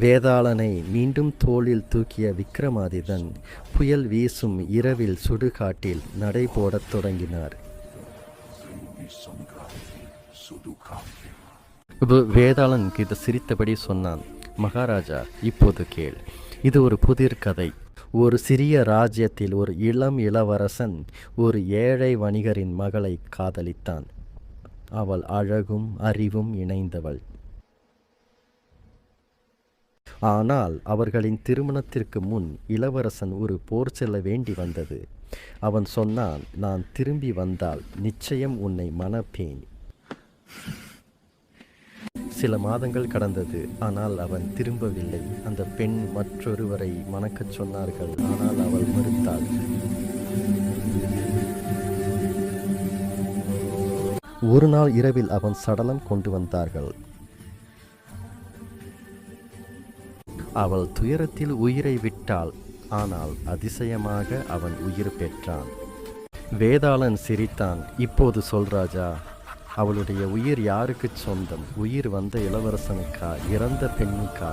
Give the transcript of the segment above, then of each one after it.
வேதாளனை மீண்டும் தோளில் தூக்கிய விக்ரமாதித்தன் புயல் வீசும் இரவில் சுடுகாட்டில் நடைபோடத் தொடங்கினார். வேதாளன் கிட்ட சிரித்தபடி சொன்னான், மகாராஜா, இப்போது கேள். இது ஒரு புதிர் கதை. ஒரு சிறிய ராஜ்யத்தில் ஒரு இளவரசன் ஒரு ஏழை வணிகரின் மகளை காதலித்தான். அவள் அழகும் அறிவும் இணைந்தவள். ஆனால் அவர்களின் திருமணத்திற்கு முன் இளவரசன் ஒரு போர் செல்ல வேண்டி வந்தது. அவன் சொன்னான், நான் திரும்பி வந்தால் நிச்சயம் உன்னை மணப்பேன். சில மாதங்கள் கடந்தது. ஆனால் அவன் திரும்பவில்லை. அந்த பெண் மற்றொருவரை மணக்கச் சொன்னார்கள். ஆனால் அவள் மறுத்தாள். ஒரு நாள் இரவில் அவன் சடலம் கொண்டு வந்தார்கள். அவள் துயரத்தில் உயிரை விட்டாள். ஆனால் அதிசயமாக அவன் உயிர் பெற்றான். வேதாளன் சிரித்தான். இப்போது சொல் ராஜா, அவளுடைய உயிர் யாருக்கு சொந்தம்? உயிர் வந்த இளவரசனுக்கா, இறந்த பெண்ணுக்கா?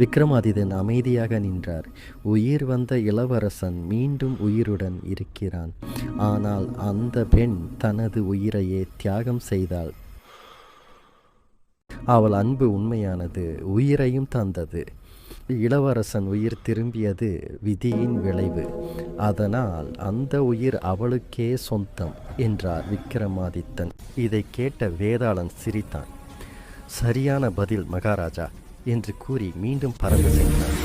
விக்ரமாதித்தன் அமைதியாக நின்றார். உயிர் வந்த இளவரசன் மீண்டும் உயிருடன் இருக்கிறான். ஆனால் அந்த பெண் தனது உயிரையே தியாகம் செய்தாள். அவள் அன்பு உண்மையானது, உயிரையும் தந்தது. இளவரசன் உயிர் திரும்பியது விதியின் விளைவு. அதனால் அந்த உயிர் அவளுக்கே சொந்தம் என்றார் விக்ரமாதித்தன். இதை கேட்ட வேதாளன் சிரித்தான். சரியான பதில் மகாராஜா என்று கூறி மீண்டும் பறந்து சென்றான்.